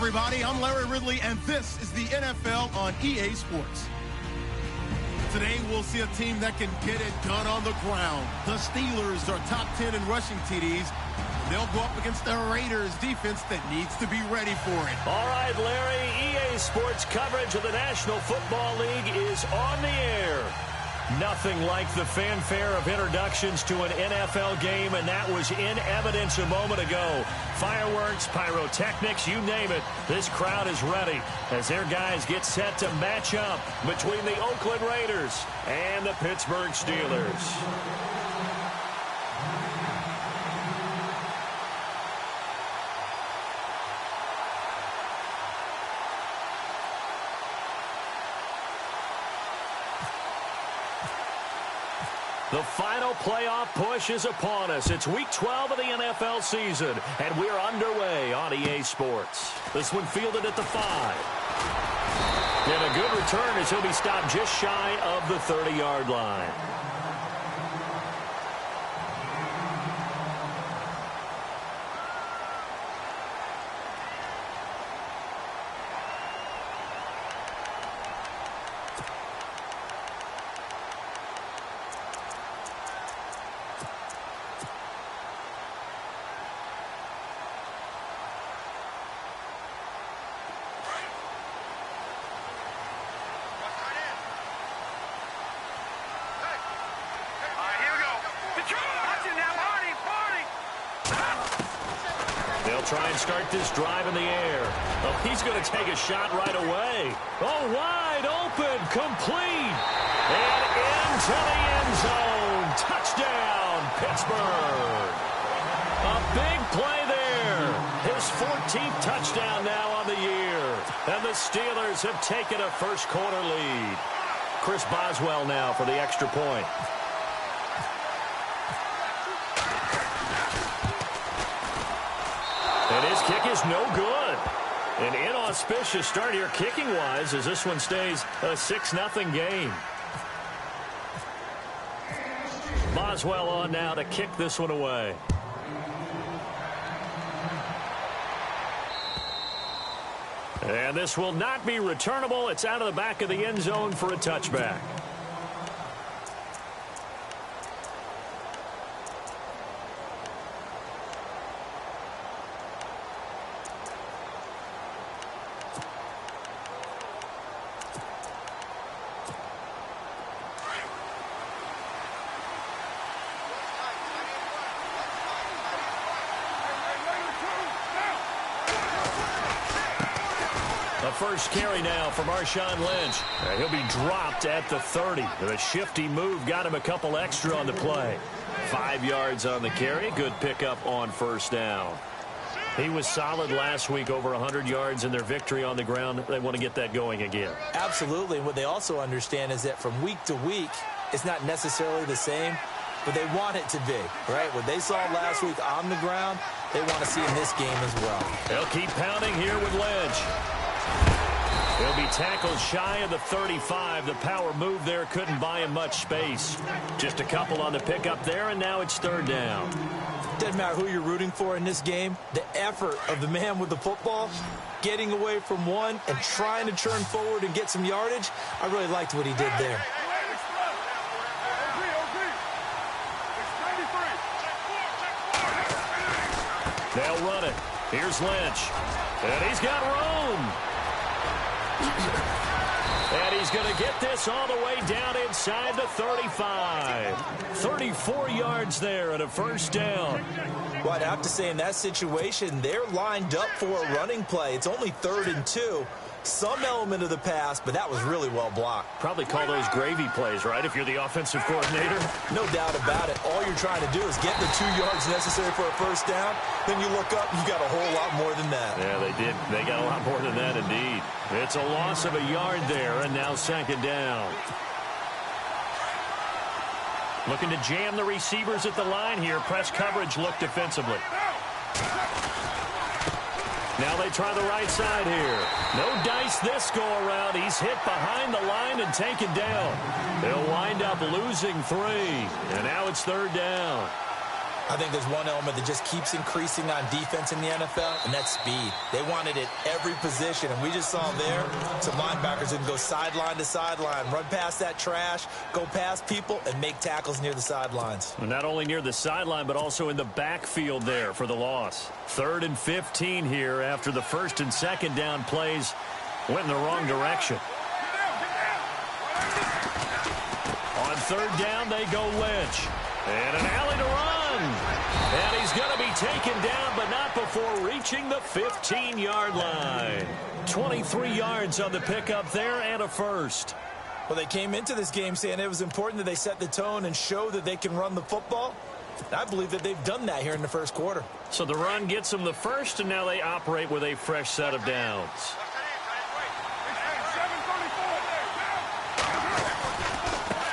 everybody. I'm Larry Ridley, and this is the NFL on EA Sports. Today, we'll see a team that can get it done on the ground. The Steelers are top 10 in rushing TDs. They'll go up against the Raiders defense that needs to be ready for it. All right, Larry, EA Sports coverage of the National Football League is on the air. Nothing like the fanfare of introductions to an NFL game, and that was in evidence a moment ago. Fireworks, pyrotechnics, you name it. This crowd is ready as their guys get set to match up between the Oakland Raiders and the Pittsburgh Steelers. The final playoff push is upon us. It's Week 12 of the NFL season, and we're underway on EA Sports. This one fielded at the 5. And a good return as he'll be stopped just shy of the 30-yard line. Try and start this drive in the air. Oh, he's going to take a shot right away. Oh, wide open, complete, and into the end zone. Touchdown, Pittsburgh. A big play there. His 14th touchdown now on the year. And the Steelers have taken a first-quarter lead. Chris Boswell now for the extra point. And his kick is no good. An inauspicious start here kicking-wise as this one stays a 6-0 game. Boswell on now to kick this one away. And this will not be returnable. It's out of the back of the end zone for a touchback. First carry now for Marshawn Lynch. He'll be dropped at the 30. The shifty move got him a couple extra on the play. 5 yards on the carry. Good pickup on first down. He was solid last week, over 100 yards in their victory on the ground. They want to get that going again. Absolutely. And what they also understand is that from week to week, it's not necessarily the same, but they want it to be, right? What they saw last week on the ground, they want to see in this game as well. They'll keep pounding here with Lynch. He'll be tackled shy of the 35. The power move there couldn't buy him much space. Just a couple on the pickup there, and now it's third down. Doesn't matter who you're rooting for in this game. The effort of the man with the football, getting away from one and trying to turn forward and get some yardage, I really liked what he did there. They'll run it. Here's Lynch. And he's got room. And he's going to get this all the way down inside the 35. 34 yards there and a first down. Well, I'd have to say in that situation, they're lined up for a running play. It's only 3rd and 2. Some element of the pass, but that was really well blocked. Probably call those gravy plays, right, if you're the offensive coordinator? No doubt about it. All you're trying to do is get the 2 yards necessary for a first down. Then you look up, you got a whole lot more than that. Yeah, they did. They got a lot more than that, indeed. It's a loss of a yard there, and now second down. Looking to jam the receivers at the line here. Press coverage looked defensively. Now they try the right side here. No dice this go-around. He's hit behind the line and taken down. They'll wind up losing 3. And now it's third down. I think there's one element that just keeps increasing on defense in the NFL, and that's speed. They want it at every position, and we just saw there some linebackers who can go sideline to sideline, run past that trash, go past people, and make tackles near the sidelines. And not only near the sideline, but also in the backfield there for the loss. 3rd and 15 here after the first and second down plays went in the wrong direction. On 3rd down, they go Lynch. And an alley to run. And he's going to be taken down, but not before reaching the 15-yard line. 23 yards on the pickup there and a first. Well, they came into this game saying it was important that they set the tone and show that they can run the football. I believe that they've done that here in the first quarter. So the run gets them the first, and now they operate with a fresh set of downs.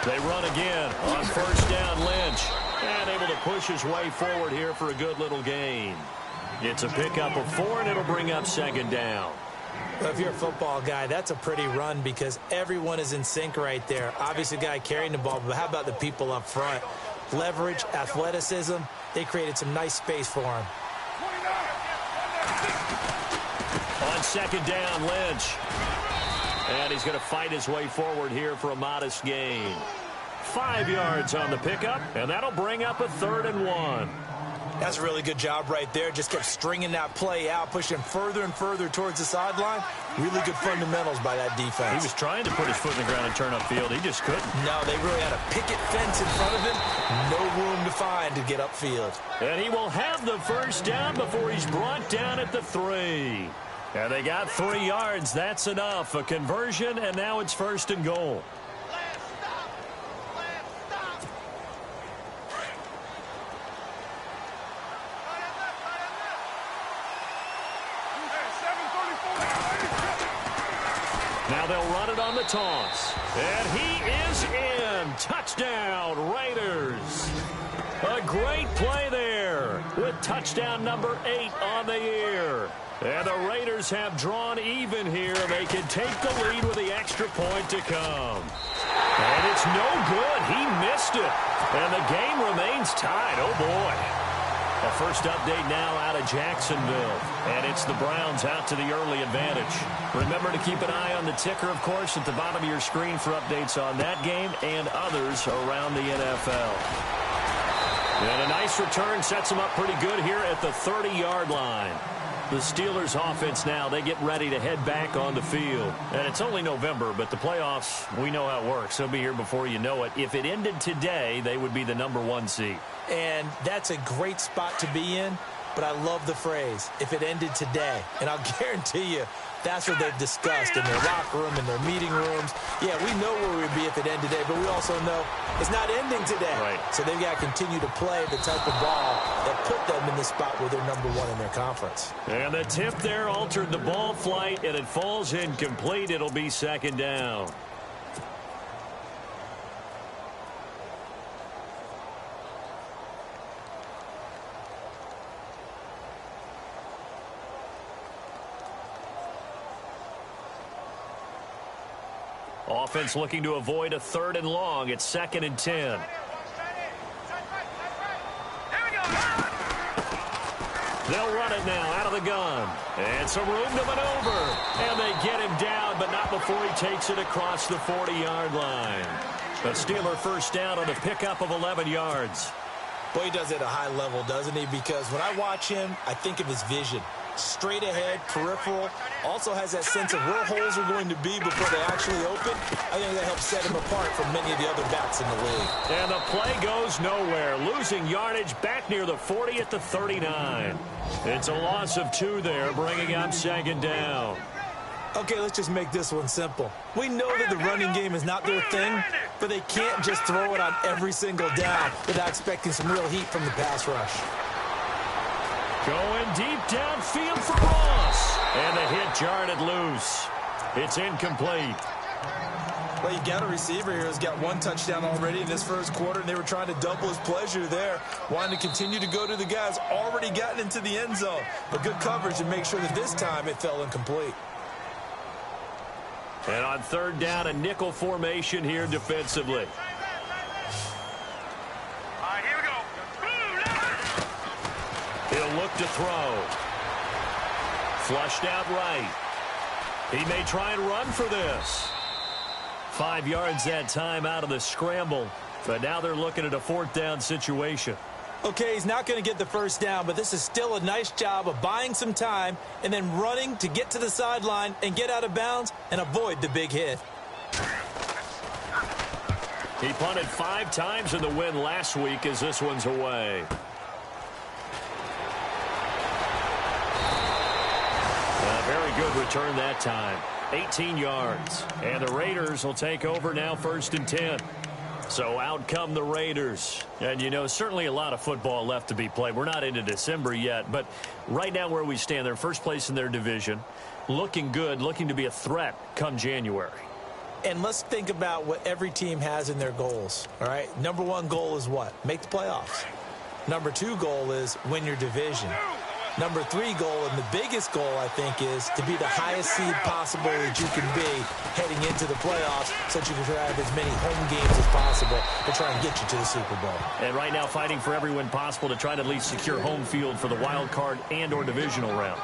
They run again on 1st down, Lynch. And able to push his way forward here for a good little gain. It's a pickup of 4, and it'll bring up 2nd down. Well, if you're a football guy, that's a pretty run because everyone is in sync right there. Obviously, the guy carrying the ball, but how about the people up front? Leverage, athleticism, they created some nice space for him. On 2nd down, Lynch. And he's going to fight his way forward here for a modest gain. 5 yards on the pickup, and that'll bring up a 3rd and 1. That's a really good job right there. Just kept stringing that play out, pushing further and further towards the sideline. Really good fundamentals by that defense. He was trying to put his foot in the ground and turn upfield. He just couldn't. No, they really had a picket fence in front of him. No room to find to get upfield. And he will have the first down before he's brought down at the 3. And they got 3 yards. That's enough. A conversion, and now it's 1st and goal. Now they'll run it on the toss. And he is in. Touchdown, Raiders. A great play there with touchdown number 8 on the year. And the Raiders have drawn even here. They can take the lead with the extra point to come. And it's no good. He missed it. And the game remains tied. Oh, boy. A first update now out of Jacksonville. And it's the Browns out to the early advantage. Remember to keep an eye on the ticker, of course, at the bottom of your screen for updates on that game and others around the NFL. And a nice return sets them up pretty good here at the 30-yard line. The Steelers offense now, they get ready to head back on the field. And it's only November, but the playoffs, we know how it works. They'll be here before you know it. If it ended today, they would be the number 1 seed. And that's a great spot to be in, but I love the phrase, if it ended today. And I'll guarantee you, that's what they've discussed in their locker room, in their meeting rooms. Yeah, we know where we'd be if it ended today, but we also know it's not ending today. Right. So they've got to continue to play the type of ball that put them in the spot where they're number 1 in their conference. And the tip there altered the ball flight, and it falls incomplete. It'll be 2nd down. Offense looking to avoid a 3rd and long. It's 2nd and 10. They'll run it now out of the gun. And some room to maneuver. And they get him down, but not before he takes it across the 40-yard line. A Steeler first down on a pickup of 11 yards. Boy, he does it at a high level, doesn't he? Because when I watch him, I think of his vision. Straight ahead, peripheral, also has that sense of where holes are going to be before they actually open. I think that helps set him apart from many of the other backs in the league. And the play goes nowhere, losing yardage back near the 40 at the 39. It's a loss of 2 there, bringing up 2nd down. Okay, let's just make this one simple. We know that the running game is not their thing, but they can't just throw it on every single down without expecting some real heat from the pass rush. Going deep downfield for Ross. And the hit jarred it loose. It's incomplete. Well, you got a receiver here who's got 1 touchdown already in this first quarter, and they were trying to double his pleasure there. Wanting to continue to go to the guys already gotten into the end zone. But good coverage and make sure that this time it fell incomplete. And on 3rd down, a nickel formation here defensively. look to throw. Flushed out right. He may try and run for this. 5 yards that time out of the scramble. But now they're looking at a 4th down situation. Okay, he's not going to get the first down, but this is still a nice job of buying some time and then running to get to the sideline and get out of bounds and avoid the big hit. He punted 5 times in the win last week as this one's away. A very good return that time. 18 yards. And the Raiders will take over now 1st and 10. So out come the Raiders. And, you know, certainly a lot of football left to be played. We're not into December yet, but right now where we stand, they're first place in their division. Looking good, looking to be a threat come January. And let's think about what every team has in their goals, all right? Number 1 goal is what? Make the playoffs. Number 2 goal is win your division. Number 3 goal, and the biggest goal, I think, is to be the highest seed possible that you can be heading into the playoffs so that you can have as many home games as possible to try and get you to the Super Bowl. And right now fighting for every win possible to try to at least secure home field for the wild card and or divisional round.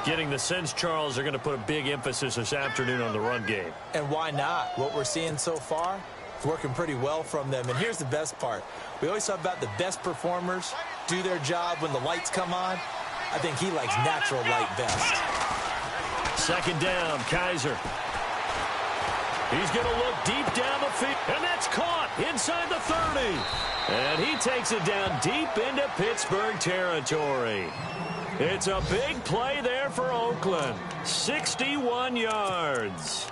Getting the sense, Charles, they're going to put a big emphasis this afternoon on the run game. And why not? What we're seeing so far, it's working pretty well from them. And here's the best part. We always talk about the best performers do their job when the lights come on. I think he likes natural light best. 2nd down, Kaiser. He's going to look deep down the field, and that's caught inside the 30. And he takes it down deep into Pittsburgh territory. It's a big play there for Oakland. 61 yards.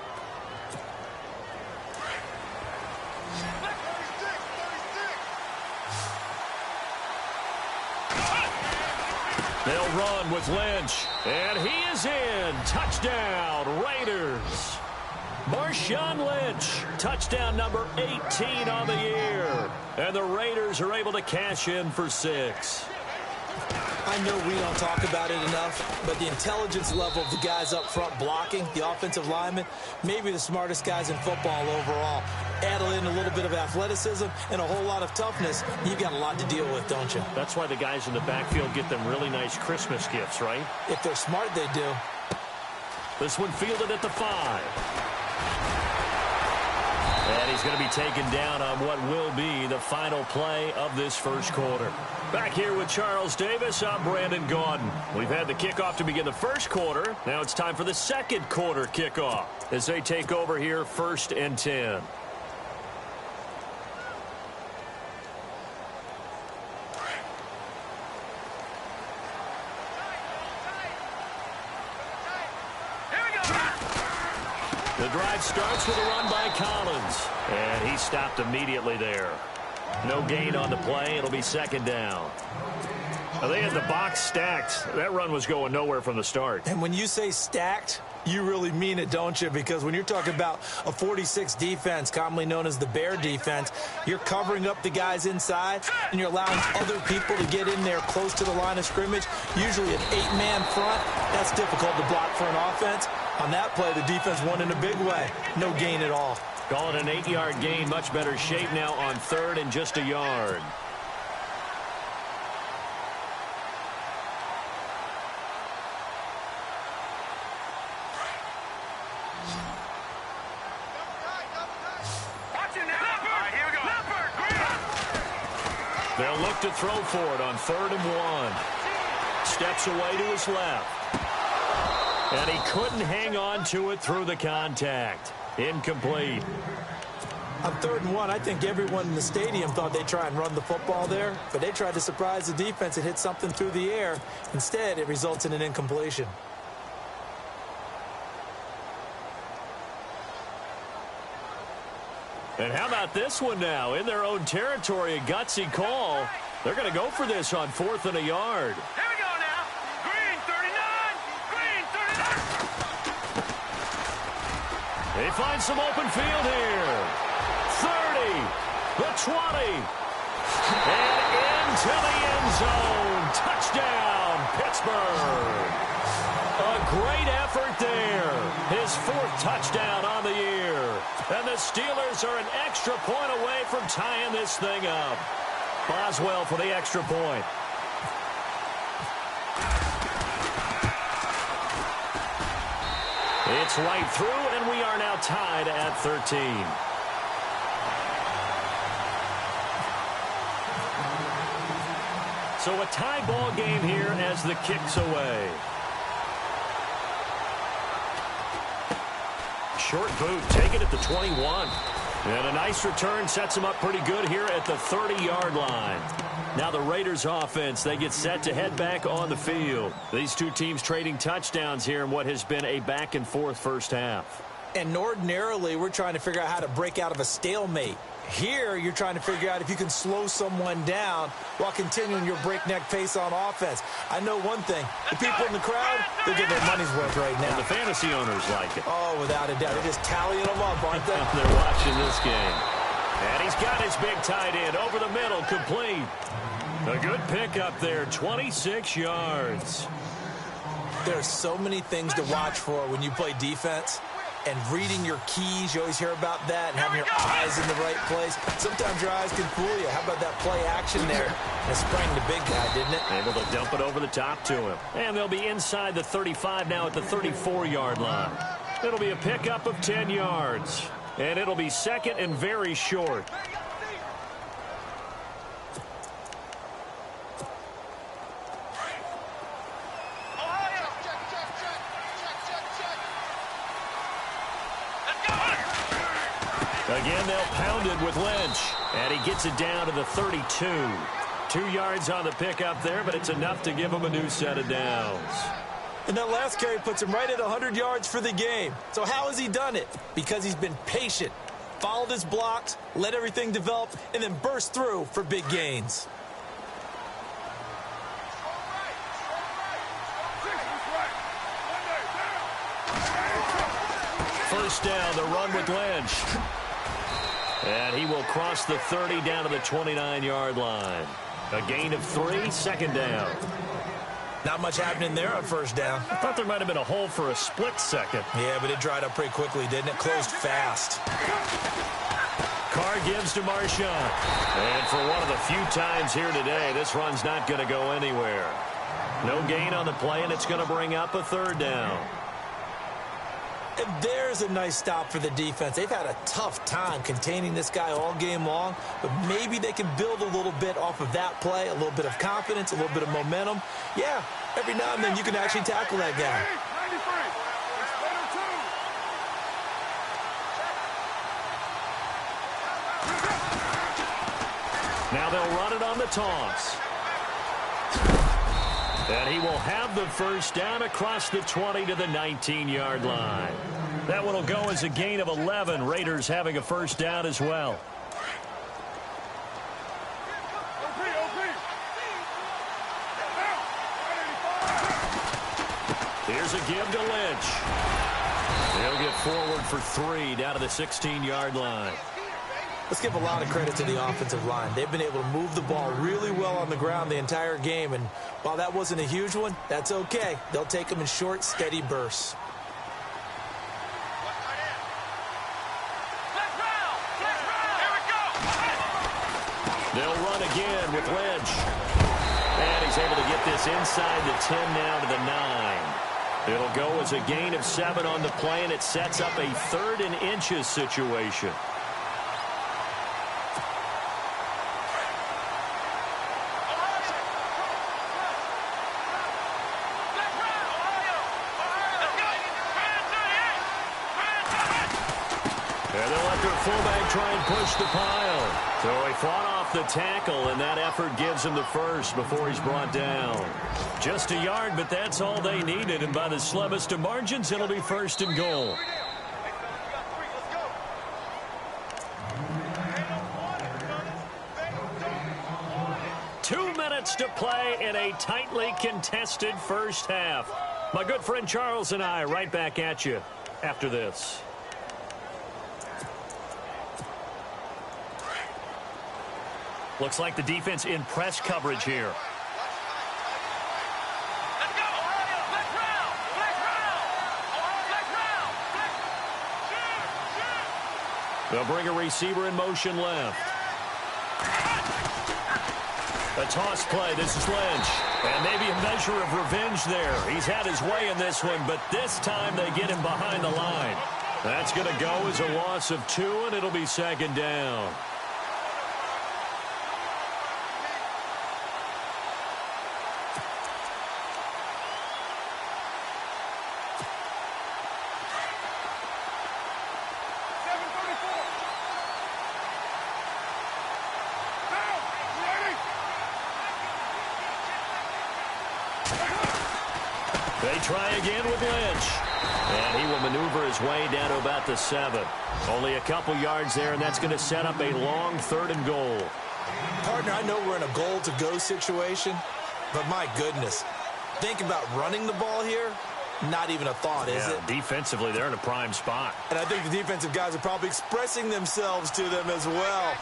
They'll run with Lynch. And he is in. Touchdown, Raiders. Marshawn Lynch, touchdown number 18 on the year. And the Raiders are able to cash in for 6. I know we don't talk about it enough, but the intelligence level of the guys up front blocking, the offensive linemen, maybe the smartest guys in football overall. Add in a little bit of athleticism and a whole lot of toughness, you've got a lot to deal with, don't you? That's why the guys in the backfield get them really nice Christmas gifts, right? If they're smart, they do. This one fielded at the 5. And he's going to be taken down on what will be the final play of this first quarter. Back here with Charles Davis, I'm Brandon Gaudin. We've had the kickoff to begin the first quarter. Now it's time for the second quarter kickoff as they take over here 1st and 10. The drive starts with a run by Collins. And he stopped immediately there. No gain on the play. It'll be 2nd down. Now they had the box stacked. That run was going nowhere from the start. And when you say stacked, you really mean it, don't you? Because when you're talking about a 46 defense, commonly known as the Bear defense, you're covering up the guys inside, and you're allowing other people to get in there close to the line of scrimmage. Usually an 8-man front. That's difficult to block for an offense. On that play, the defense won in a big way. No gain at all. Call it an 8-yard gain. Much better shape now on 3rd and just a yard. They'll look to throw for it on 3rd and 1. Steps away to his left. And he couldn't hang on to it through the contact. Incomplete. On 3rd and 1, I think everyone in the stadium thought they'd try and run the football there, but they tried to surprise the defense and hit something through the air. Instead, it results in an incompletion. And how about this one now? In their own territory, a gutsy call. They're going to go for this on 4th and a yard. Here we go now. Green 39. Green 39. They find some open field here. 30. The 20. And into the end zone. Touchdown, Pittsburgh. A great effort there. His 4th touchdown on the year. And the Steelers are an extra point away from tying this thing up. Boswell for the extra point. It's right through, and we are now tied at 13. So a tie ball game here as the kick's away. Short boot, take it at the 21. And a nice return sets them up pretty good here at the 30-yard line. Now the Raiders offense, they get set to head back on the field. These two teams trading touchdowns here in what has been a back-and-forth first half. And ordinarily, we're trying to figure out how to break out of a stalemate. Here, you're trying to figure out if you can slow someone down while continuing your breakneck pace on offense. I know one thing. The people in the crowd, they're getting their money's worth right now. And the fantasy owners like it. Oh, without a doubt. They're just tallying them up, aren't they? They're watching this game. And he's got his big tight end over the middle, complete. A good pickup there, 26 yards. There are so many things to watch for when you play defense. And reading your keys, you always hear about that, and having your eyes in the right place. Sometimes your eyes can fool you. How about that play action there? And it sprang the big guy, didn't it? Able to dump it over the top to him. And they'll be inside the 35 now at the 34-yard line. It'll be a pickup of 10 yards. And it'll be second and very short. Again, they'll pound it with Lynch. And he gets it down to the 32. 2 yards on the pickup there, but it's enough to give him a new set of downs. And that last carry puts him right at 100 yards for the game. So how has he done it? Because he's been patient, followed his blocks, let everything develop, and then burst through for big gains. First down, the run with Lynch. And he will cross the 30 down to the 29-yard line. A gain of 3, second down. Not much happening there on first down. I thought there might have been a hole for a split second. Yeah, but it dried up pretty quickly, didn't it? Closed fast. Carr gives to Marshawn. And for one of the few times here today, this run's not going to go anywhere. No gain on the play, and it's going to bring up a third down. And there's a nice stop for the defense. They've had a tough time containing this guy all game long, but maybe they can build a little bit off of that play, a little bit of confidence, a little bit of momentum. Yeah, every now and then you can actually tackle that guy. Now they'll run it on the toss. And he will have the first down across the 20 to the 19-yard line. That one will go as a gain of 11. Raiders having a first down as well. Here's a give to Lynch. He'll get forward for 3 down to the 16-yard line. Let's give a lot of credit to the offensive line. They've been able to move the ball really well on the ground the entire game, and while that wasn't a huge one, that's okay. They'll take them in short, steady bursts. They'll run again with Lynch. And he's able to get this inside the 10 now to the 9. It'll go as a gain of 7 on the play, and it sets up a 3rd and inches situation. Fullback try and push the pile. So he fought off the tackle, and that effort gives him the first before he's brought down. Just a yard, but that's all they needed, and by the slimmest of margins, it'll be 1st and goal. Two minutes to play in a tightly contested first half. My good friend Charles and I right back at you after this. Looks like the defense in press coverage here. They'll bring a receiver in motion left. A toss play. This is Lynch. And maybe a measure of revenge there. He's had his way in this one, but this time they get him behind the line. That's going to go as a loss of 2, and it'll be second down. They try again with Lynch. And he will maneuver his way down to about the 7. Only a couple yards there, and that's going to set up a long 3rd and goal. Partner, I know we're in a goal-to-go situation, but my goodness, think about running the ball here, not even a thought, is it? Defensively, they're in a prime spot. And I think the defensive guys are probably expressing themselves to them as well.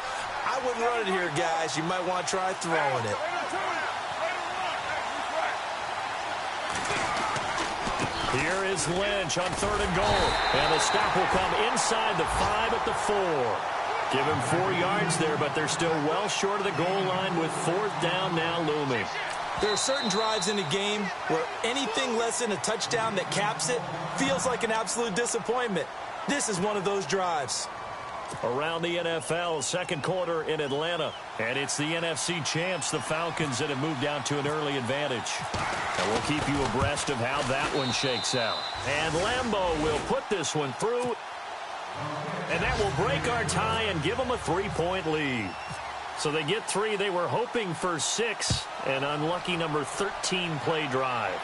I wouldn't run it here, guys. You might want to try throwing it. Here is Lynch on 3rd and goal. And the stop will come inside the 5 at the 4. Give him 4 yards there, but they're still well short of the goal line with 4th down now looming. There are certain drives in a game where anything less than a touchdown that caps it feels like an absolute disappointment. This is one of those drives. Around the NFL, second quarter in Atlanta. And it's the NFC champs, the Falcons, that have moved down to an early advantage. And we'll keep you abreast of how that one shakes out. And Lambeau will put this one through. And that will break our tie and give them a 3-point lead. So they get 3. They were hoping for 6. An unlucky number 13 play drive.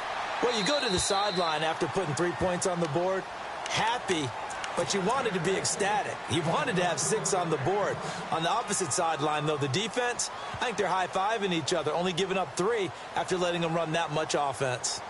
Well, you go to the sideline after putting 3 points on the board, happy, but you wanted to be ecstatic. You wanted to have 6 on the board. On the opposite sideline, though, the defense, I think they're high-fiving each other, only giving up 3 after letting them run that much offense.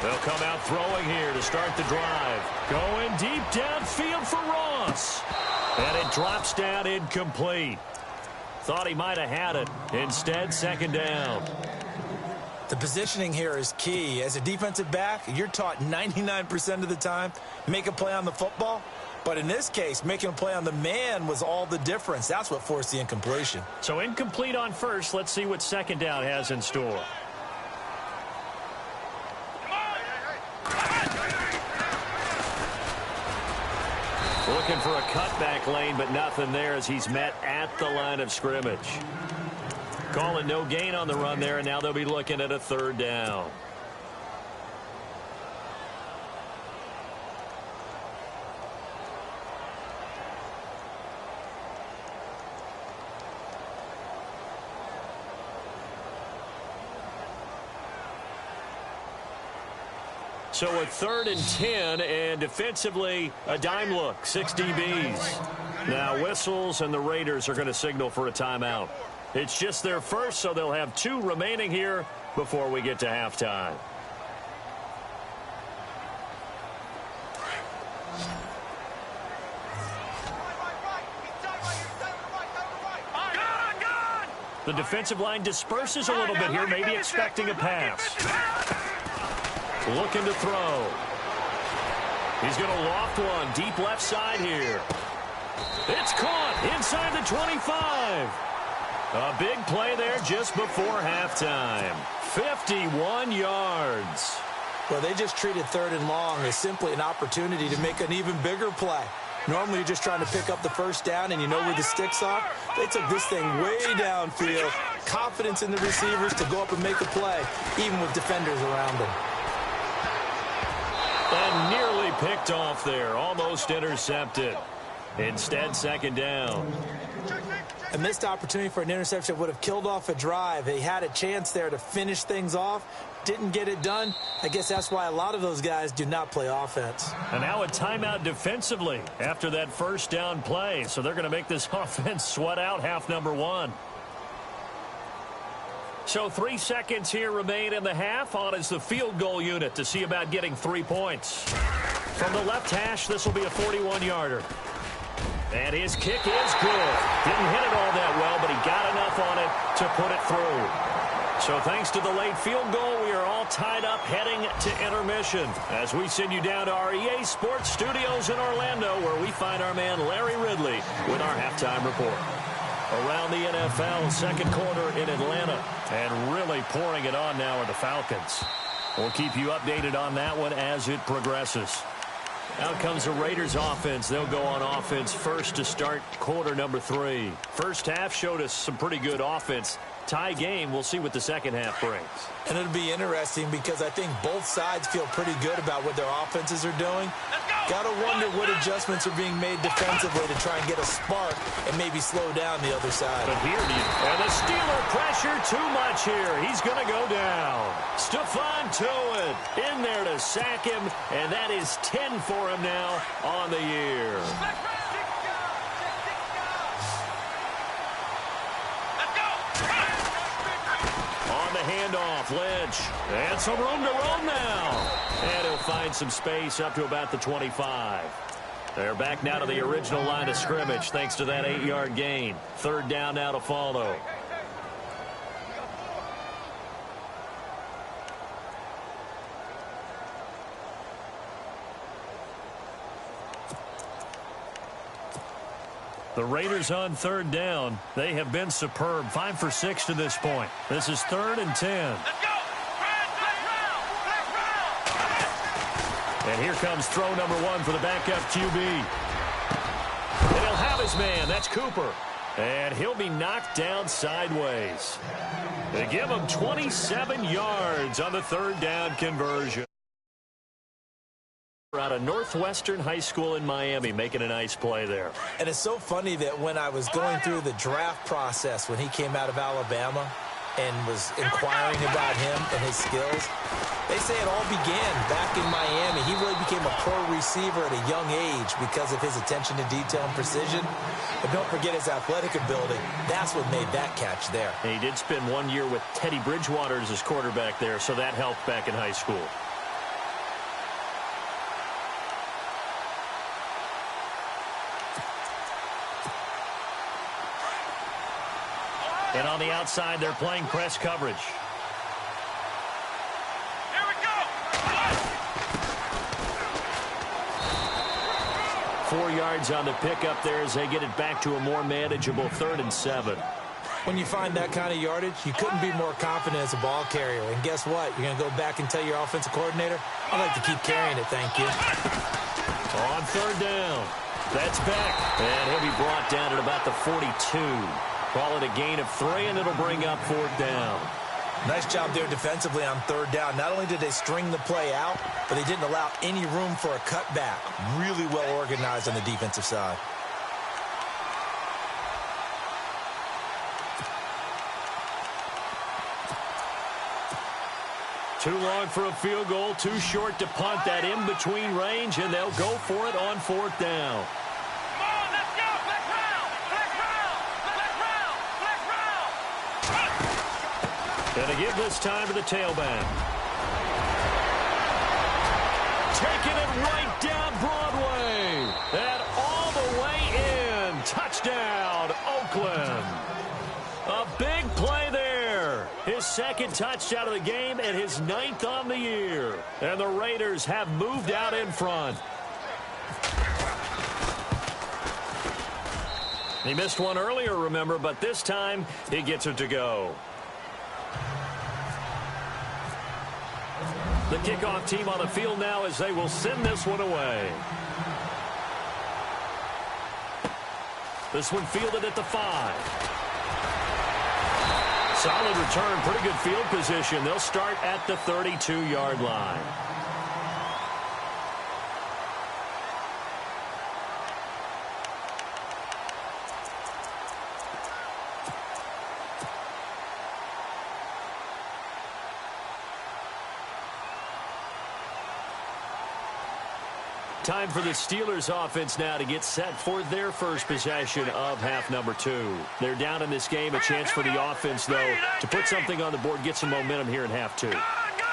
They'll come out throwing here to start the drive. Going deep downfield for Ross. And it drops down incomplete. Thought he might have had it. Instead, second down. The positioning here is key. As a defensive back, you're taught 99% of the time, make a play on the football. But in this case, making a play on the man was all the difference. That's what forced the incompletion. So incomplete on first. Let's see what second down has in store. Looking for a cutback lane, but nothing there as he's met at the line of scrimmage. Calling no gain on the run there, and now they'll be looking at a 3rd down. So a 3rd and 10, and defensively, a dime look, 6 DBs. Now whistles, and the Raiders are going to signal for a timeout. It's just their first, so they'll have 2 remaining here before we get to halftime. The defensive line disperses a little bit here, maybe expecting a pass. Looking to throw. He's going to loft one deep left side here. It's caught inside the 25. A big play there just before halftime. 51 yards. Well, they just treated 3rd and long as simply an opportunity to make an even bigger play. Normally, you're just trying to pick up the 1st down, and you know where the sticks are. They took this thing way downfield. Confidence in the receivers to go up and make a play, even with defenders around them. And nearly picked off there. Almost intercepted. Instead, second down. A missed opportunity for an interception would have killed off a drive. They had a chance there to finish things off. Didn't get it done. I guess that's why a lot of those guys do not play offense. And now a timeout defensively after that 1st down play. So they're going to make this offense sweat out half number 1. So 3 seconds here remain in the half. On is the field goal unit to see about getting 3 points. From the left hash, this will be a 41-yarder. And his kick is good. Didn't hit it all that well, but he got enough on it to put it through. So thanks to the late field goal, we are all tied up heading to intermission as we send you down to our EA Sports Studios in Orlando, where we find our man Larry Ridley with our halftime report. Around the NFL, second quarter in Atlanta, and really pouring it on now are the Falcons. We'll keep you updated on that one as it progresses. Out comes the Raiders offense. They'll go on offense first to start quarter number 3. First half showed us some pretty good offense. Tie game, we'll see what the second half brings. And it'll be interesting because I think both sides feel pretty good about what their offenses are doing. Got to wonder what adjustments are being made defensively to try and get a spark and maybe slow down the other side. But here, and the Steeler pressure too much here. He's going to go down. Stephon Tuitt in there to sack him, and that is 10 for him now on the year. On the handoff, Lynch. And some room to roam now. And he'll find some space up to about the 25. They're back now to the original line of scrimmage thanks to that 8-yard gain. Third down now to follow. The Raiders on third down. They have been superb. 5 for 6 to this point. This is 3rd and 10. And here comes throw number 1 for the backup QB. And he'll have his man. That's Cooper. And he'll be knocked down sideways. They give him 27 yards on the third down conversion. Out of Northwestern High School in Miami, making a nice play there. And it's so funny that when I was going through the draft process when he came out of Alabama and was inquiring about him and his skills, they say it all began back in Miami. He really became a pro receiver at a young age because of his attention to detail and precision. But don't forget his athletic ability. That's what made that catch there. And he did spend 1 year with Teddy Bridgewater as his quarterback there, so that helped back in high school. And on the outside, they're playing press coverage. Here we go. 4 yards on the pickup there as they get it back to a more manageable 3rd and 7. When you find that kind of yardage, you couldn't be more confident as a ball carrier. And guess what? You're going to go back and tell your offensive coordinator, I'd like to keep carrying it, thank you. On third down. That's back. And he'll be brought down at about the 42. Call it a gain of 3, and it'll bring up 4th down. Nice job there defensively on third down. Not only did they string the play out, but they didn't allow any room for a cutback. Really well organized on the defensive side. Too long for a field goal, too short to punt. That in-between range, and they'll go for it on 4th down. Gonna give this time to the tailback. Taking it right down Broadway. And all the way in. Touchdown, Oakland. A big play there. His second touchdown of the game and his 9th on the year. And the Raiders have moved out in front. He missed one earlier, remember, but this time he gets it to go. The kickoff team on the field now as they will send this one away. This one fielded at the 5. Solid return, pretty good field position. They'll start at the 32-yard line. Time for the Steelers offense now to get set for their first possession of half number 2. They're down in this game. A chance for the offense, though, to put something on the board, get some momentum here in half 2.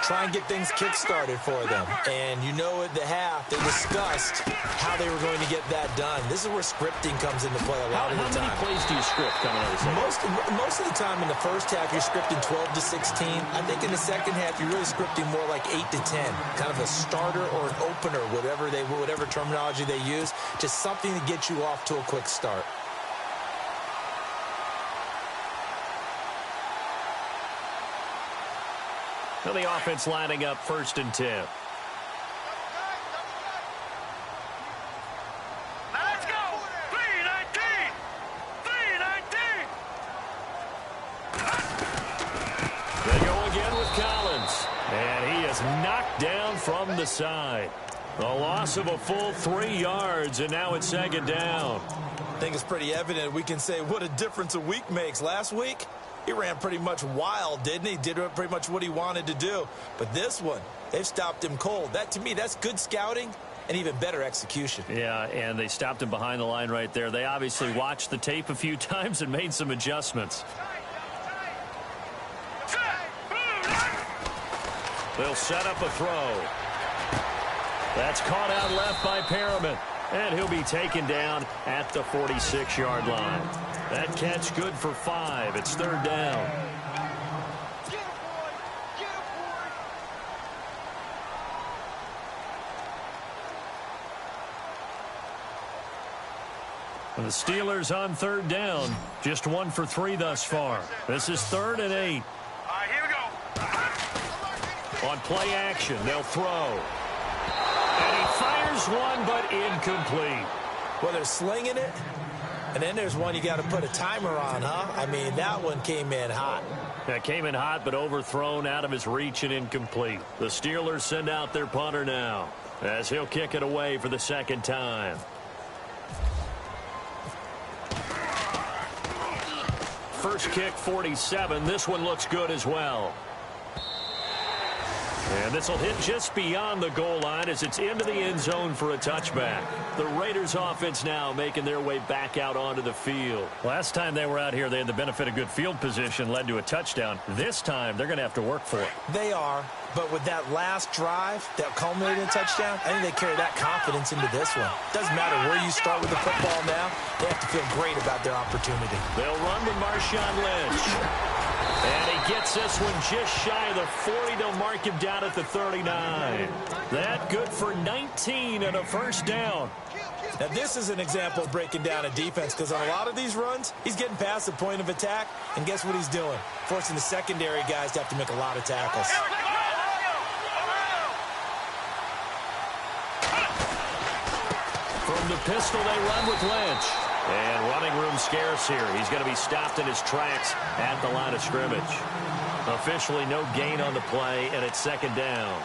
try and get things kick-started for them. And you know at the half, they discussed how they were going to get that done. This is where scripting comes into play a lot of the time. How many plays do you script coming out of the second? Most of the time in the first half, you're scripting 12 to 16. I think in the second half, you're really scripting more like 8 to 10. Kind of a starter or an opener, whatever terminology they use. Just something to get you off to a quick start. So the offense lining up 1st and 10. Let's go. 319. 319. They go again with Collins. And he is knocked down from the side. A loss of a full 3 yards, and now it's 2nd down. I think it's pretty evident. We can say what a difference a week makes. Last week, he ran pretty much wild, didn't he? Did pretty much what he wanted to do. But this one, they've stopped him cold. That, to me, that's good scouting and even better execution. Yeah, and they stopped him behind the line right there. They obviously watched the tape a few times and made some adjustments. They'll set up a throw. That's caught out left by Perriman. And he'll be taken down at the 46-yard line. That catch good for 5. It's 3rd down. And the Steelers on 3rd down. Just 1 for 3 thus far. This is 3rd and 8. All right, here we go. On play action, they'll throw. And he fires one, but incomplete. Well, they're slinging it, and then there's one you got to put a timer on, huh? I mean, that one came in hot. That came in hot, but overthrown, out of his reach and incomplete. The Steelers send out their punter now, as he'll kick it away for the 2nd time. First kick, 47. This one looks good as well. And this will hit just beyond the goal line as it's into the end zone for a touchback. The Raiders offense now making their way back out onto the field. Last time they were out here, they had the benefit of good field position, led to a touchdown. This time, they're going to have to work for it. They are, but with that last drive that culminated in a touchdown, I think they carry that confidence into this one. Doesn't matter where you start with the football now, they have to feel great about their opportunity. They'll run with Marshawn Lynch. And he gets this one just shy of the 40. They'll mark him down at the 39. That good for 19 and a 1st down. Now, this is an example of breaking down a defense, because on a lot of these runs, he's getting past the point of attack, and guess what he's doing? Forcing the secondary guys to have to make a lot of tackles. From the pistol, they run with Lynch. And running room scarce here. He's going to be stopped in his tracks at the line of scrimmage. Officially no gain on the play, and it's 2nd down.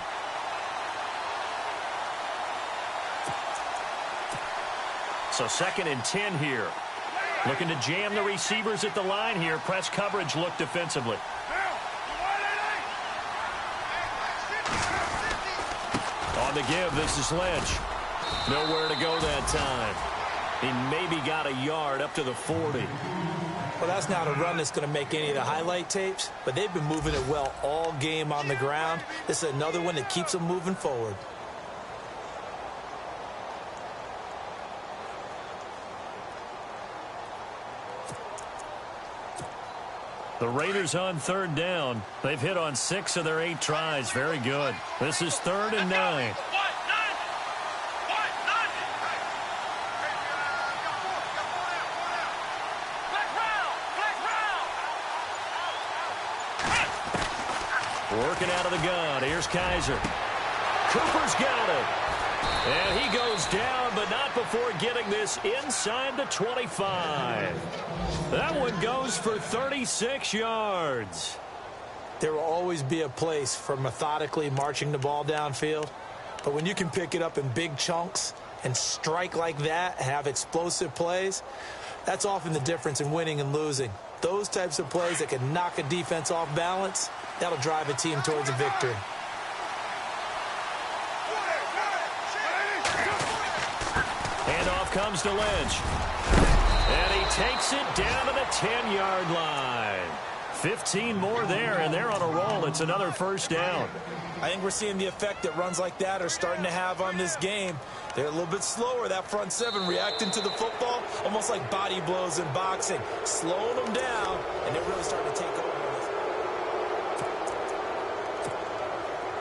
So 2nd and 10 here. Looking to jam the receivers at the line here. Press coverage look defensively. On the give, this is Lynch. Nowhere to go that time. He maybe got a yard up to the 40. Well, that's not a run that's going to make any of the highlight tapes, but they've been moving it well all game on the ground. This is another one that keeps them moving forward. The Raiders on 3rd down. They've hit on 6 of their 8 tries. Very good. This is 3rd and 9. Working out of the gun. Here's Kaiser. Cooper's got it. And he goes down, but not before getting this inside the 25. That one goes for 36 yards. There will always be a place for methodically marching the ball downfield. But when you can pick it up in big chunks and strike like that and have explosive plays, that's often the difference in winning and losing. Those types of plays that can knock a defense off balance, that'll drive a team towards a victory. Handoff comes to Lynch. And he takes it down to the 10-yard line. 15 more there, and they're on a roll. It's another 1st down. I think we're seeing the effect that runs like that are starting to have on this game. They're a little bit slower, that front seven, reacting to the football, almost like body blows in boxing, slowing them down, and they're really starting to take over.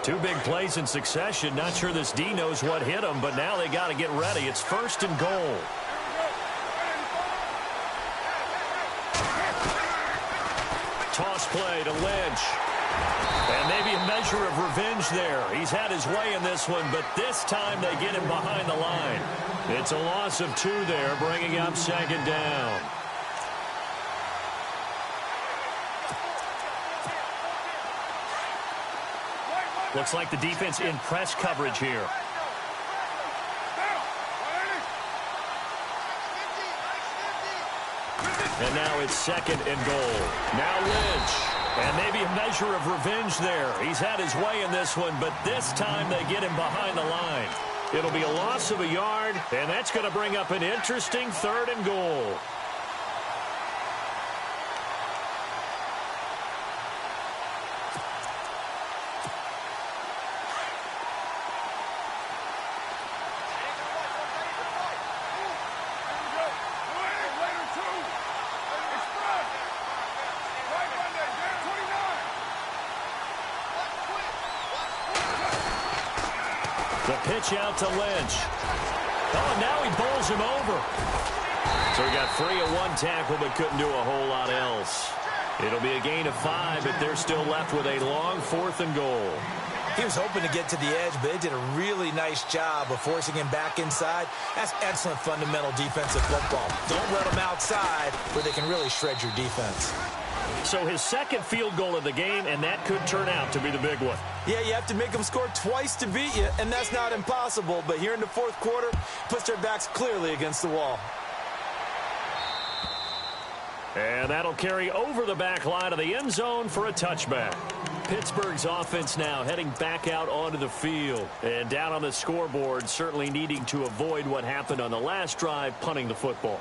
Two big plays in succession. Not sure this D knows what hit him, but now they got to get ready. It's 1st and goal. Toss play to Lynch. And maybe a measure of revenge there. He's had his way in this one, but this time they get him behind the line. It's a loss of 2 there, bringing up 2nd down. Looks like the defense in press coverage here. And now it's 2nd and goal. Now Lynch. And maybe a measure of revenge there. He's had his way in this one, but this time they get him behind the line. It'll be a loss of a yard, and that's going to bring up an interesting 3rd and goal. The pitch out to Lynch. Oh, now he bowls him over. So he got free of 1 tackle but couldn't do a whole lot else. It'll be a gain of 5, but they're still left with a long 4th and goal. He was hoping to get to the edge, but they did a really nice job of forcing him back inside. That's excellent fundamental defensive football. Don't let them outside where they can really shred your defense. So his 2nd field goal of the game, and that could turn out to be the big one. Yeah, you have to make them score twice to beat you, and that's not impossible. But here in the 4th quarter, puts their backs clearly against the wall. And that'll carry over the back line of the end zone for a touchback. Pittsburgh's offense now heading back out onto the field. And down on the scoreboard, certainly needing to avoid what happened on the last drive, punting the football.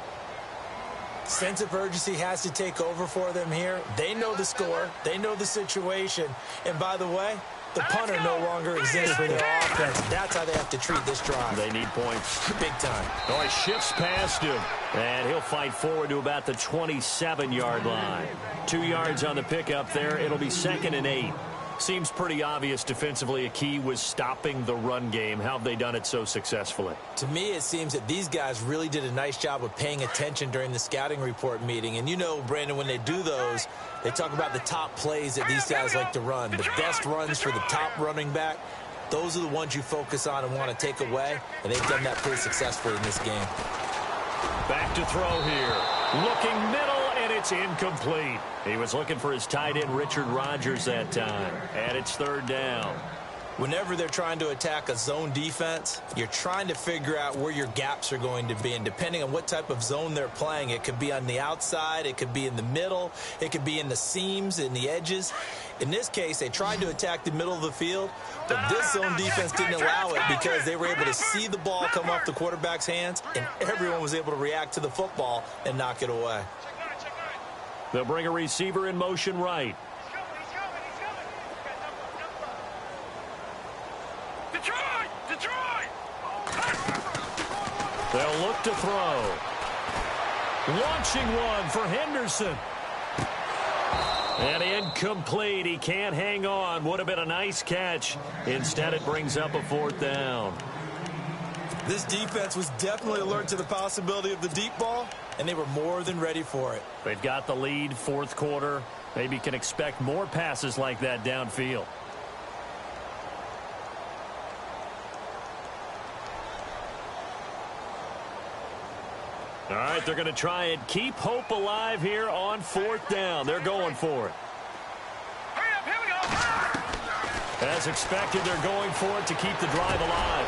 Sense of urgency has to take over for them here. They know the score. They know the situation. And by the way, the punter no longer exists for their offense. That's how they have to treat this drive. They need points. Big time. Oh, he shifts past him. And he'll fight forward to about the 27-yard line. 2 yards on the pickup there. It'll be 2nd and 8. Seems pretty obvious defensively a key was stopping the run game. How have they done it so successfully? To me, it seems that these guys really did a nice job of paying attention during the scouting report meeting. And you know, Brandon, when they do those, they talk about the top plays that these guys like to run. The best runs for the top running back, those are the ones you focus on and want to take away. And they've done that pretty successfully in this game. Back to throw here. Looking middle. It's incomplete. He was looking for his tight end, Richard Rodgers, that time. And it's 3rd down. Whenever they're trying to attack a zone defense, you're trying to figure out where your gaps are going to be. And depending on what type of zone they're playing, it could be on the outside, it could be in the middle, it could be in the seams, in the edges. In this case, they tried to attack the middle of the field, but this zone defense didn't allow it because they were able to see the ball come off the quarterback's hands, and everyone was able to react to the football and knock it away. They'll bring a receiver in motion right. Detroit! They'll look to throw. Launching one for Henderson. And incomplete. He can't hang on. Would have been a nice catch. Instead, it brings up a 4th down. This defense was definitely alert to the possibility of the deep ball, and they were more than ready for it. They've got the lead, 4th quarter. Maybe can expect more passes like that downfield. All right, they're going to try and keep hope alive here on 4th down. They're going for it. Hurry up, here we go. As expected, they're going for it to keep the drive alive.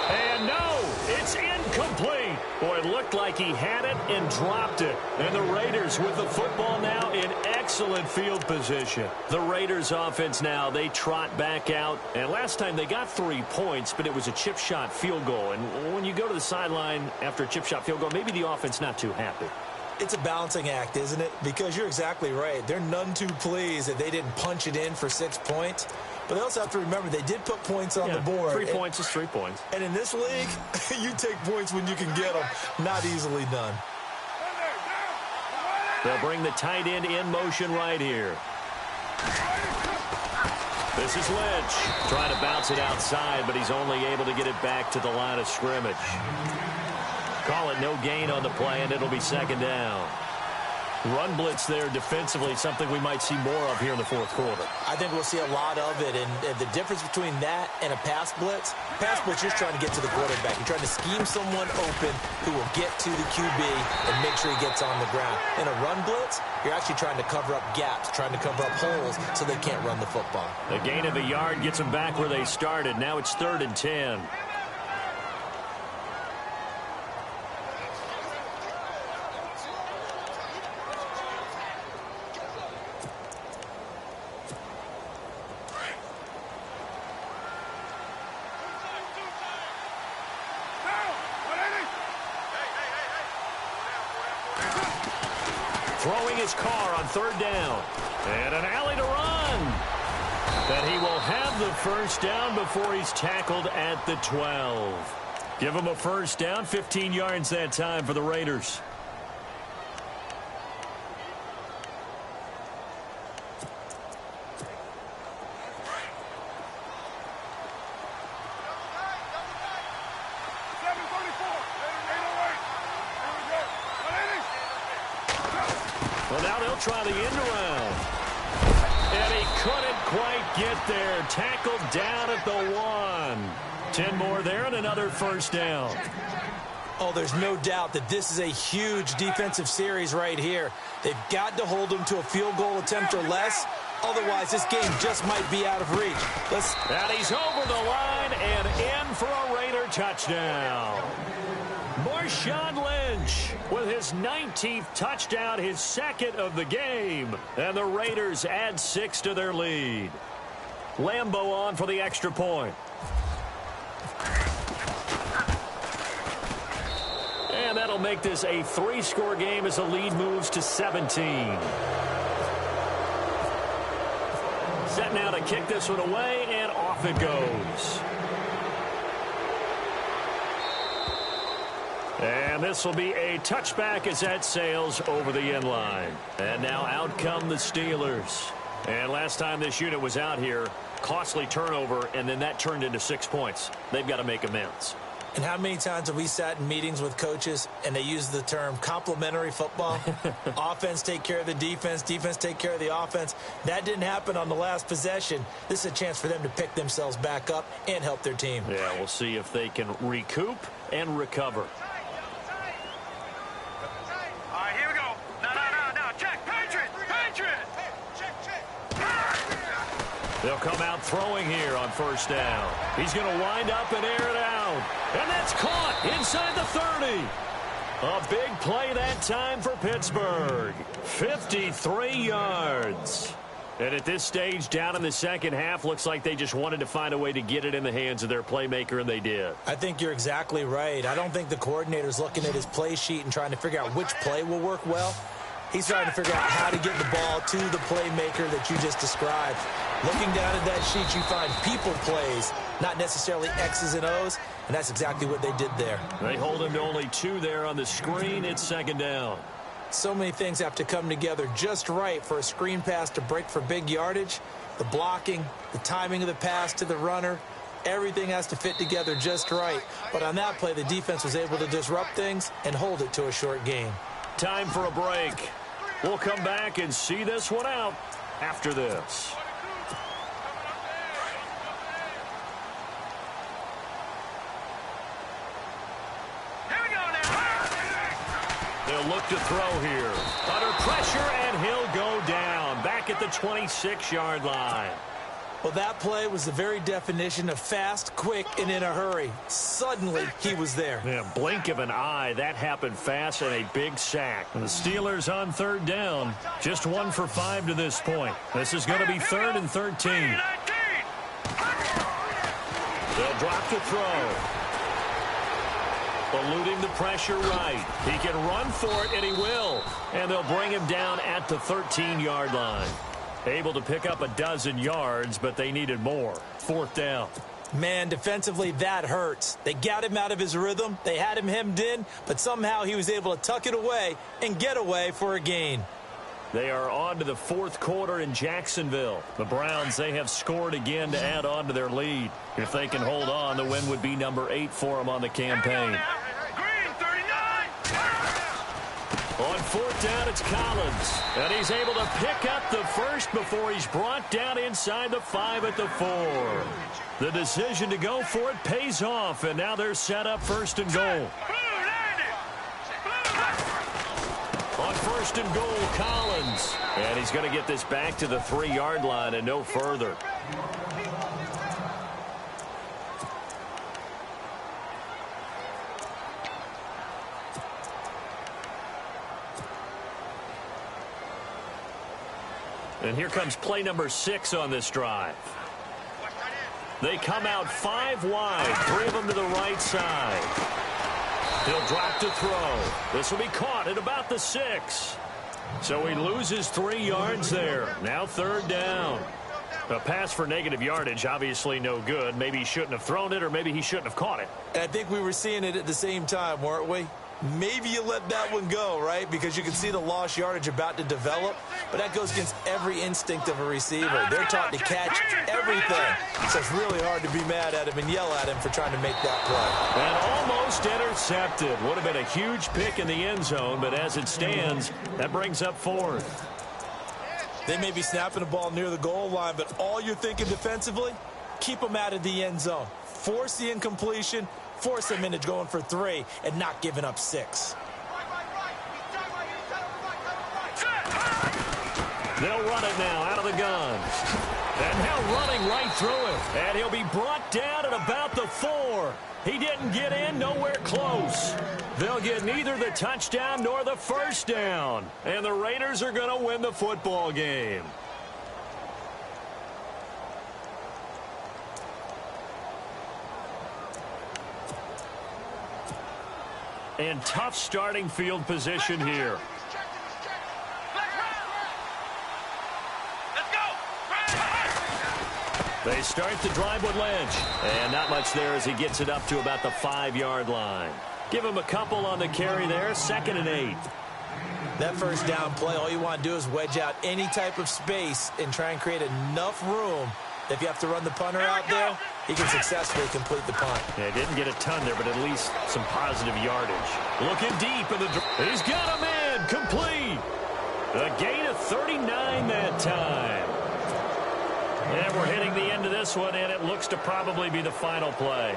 And no, it's incomplete. Boy, it looked like he had it and dropped it. And the Raiders with the football now in excellent field position. The Raiders offense now, they trot back out. And last time they got 3 points, but it was a chip shot field goal. And when you go to the sideline after a chip shot field goal, maybe the offense not too happy. It's a balancing act, isn't it? Because you're exactly right. They're none too pleased that they didn't punch it in for 6 points. But they also have to remember they did put points on the board. 3 points is 3 points. And in this league, you take points when you can get them. Not easily done. They'll bring the tight end in motion right here. This is Lynch trying to bounce it outside, but he's only able to get it back to the line of scrimmage. Call it no gain on the play, and it'll be second down. Run blitz there defensively, something we might see more of here in the fourth quarter. I think we'll see a lot of it, and the difference between that and a pass blitz, you're trying to get to the quarterback. You're trying to scheme someone open who will get to the QB and make sure he gets on the ground. In a run blitz, you're actually trying to cover up gaps, trying to cover up holes so they can't run the football. A gain of a yard gets them back where they started. Now it's 3rd and 10. Throwing his car on 3rd down. And an alley to run. And he will have the first down before he's tackled at the 12. Give him a first down, 15 yards that time for the Raiders. Well, now they'll try the end around. And he couldn't quite get there. Tackled down at the 1. 10 more there and another first down. Oh, there's no doubt that this is a huge defensive series right here. They've got to hold them to a field goal attempt or less. Otherwise, this game just might be out of reach. And he's over the line and in for a Raider touchdown. Marshawn Lynch with his 19th touchdown, his 2nd of the game. And the Raiders add 6 to their lead. Lambeau on for the extra point. And that'll make this a 3-score game as the lead moves to 17. Set now to kick this one away, and off it goes. And this will be a touchback as that sails over the end line. And now out come the Steelers. And last time this unit was out here, costly turnover, and then that turned into 6 points. They've got to make amends. And how many times have we sat in meetings with coaches and they use the term complementary football? Offense take care of the defense, defense take care of the offense. That didn't happen on the last possession. This is a chance for them to pick themselves back up and help their team. Yeah, we'll see if they can recoup and recover. All right, here we go. No. Check. Patriot. They'll come out throwing here on first down. He's going to wind up and air it out. And that's caught inside the 30. A big play that time for Pittsburgh. 53 yards. And at this stage, down in the second half, looks like they just wanted to find a way to get it in the hands of their playmaker, and they did. I think you're exactly right. I don't think the coordinator's looking at his play sheet and trying to figure out which play will work well. He's trying to figure out how to get the ball to the playmaker that you just described. Looking down at that sheet, you find people plays, not necessarily X's and O's, and that's exactly what they did there. They hold him to only 2 there on the screen. It's second down. So many things have to come together just right for a screen pass to break for big yardage. The blocking, the timing of the pass to the runner, everything has to fit together just right. But on that play, the defense was able to disrupt things and hold it to a short game. Time for a break. We'll come back and see this one out after this. Here we go now. They'll look to throw here. Under pressure, and he'll go down. Back at the 26-yard line. Well, that play was the very definition of fast, quick, and in a hurry. Suddenly, he was there. Yeah, blink of an eye. That happened fast and a big sack. The Steelers on third down. Just 1 for 5 to this point. This is going to be 3rd and 13. They'll drop to throw. Eluding the pressure right. He can run for it, and he will. And they'll bring him down at the 13-yard line. Able to pick up a dozen yards, but they needed more. 4th down. Man, defensively, that hurts. They got him out of his rhythm. They had him hemmed in, but somehow he was able to tuck it away and get away for a gain. They are on to the 4th quarter in Jacksonville. The Browns, they have scored again to add on to their lead. If they can hold on, the win would be number 8 for them on the campaign. Green, 39. On 4th down, it's Collins. And he's able to pick up the first before he's brought down inside the 5 at the 4. The decision to go for it pays off, and now they're set up 1st and goal. On 1st and goal, Collins. And he's going to get this back to the 3-yard line and no further. And here comes play number 6 on this drive. They come out 5 wide, 3 of them to the right side. He'll drop to throw. This will be caught at about the 6. So he loses 3 yards there. Now 3rd down. A pass for negative yardage, obviously no good. Maybe he shouldn't have thrown it, or maybe he shouldn't have caught it. And I think we were seeing it at the same time, weren't we? Maybe you let that one go, right? Because you can see the lost yardage about to develop. But that goes against every instinct of a receiver. They're taught to catch everything. So it's really hard to be mad at him and yell at him for trying to make that play. And almost intercepted. Would have been a huge pick in the end zone, but as it stands, that brings up 4th. They may be snapping the ball near the goal line, but all you're thinking defensively, keep them out of the end zone. Force the incompletion, force them into going for 3, and not giving up 6. They'll run it now out of the gun. And now running right through it. And he'll be brought down at about the 4. He didn't get in, nowhere close. They'll get neither the touchdown nor the 1st down. And the Raiders are going to win the football game. And tough starting field position here. They start the drive with Lynch. And not much there as he gets it up to about the 5-yard line. Give him a couple on the carry there. 2nd and 8. That 1st down play, all you want to do is wedge out any type of space and try and create enough room. If you have to run the punter out there, he can successfully complete the punt. Yeah, didn't get a ton there, but at least some positive yardage. Looking deep in the... He's got him in. Complete. A gain of 39 that time. And we're hitting the end of this one, and it looks to probably be the final play.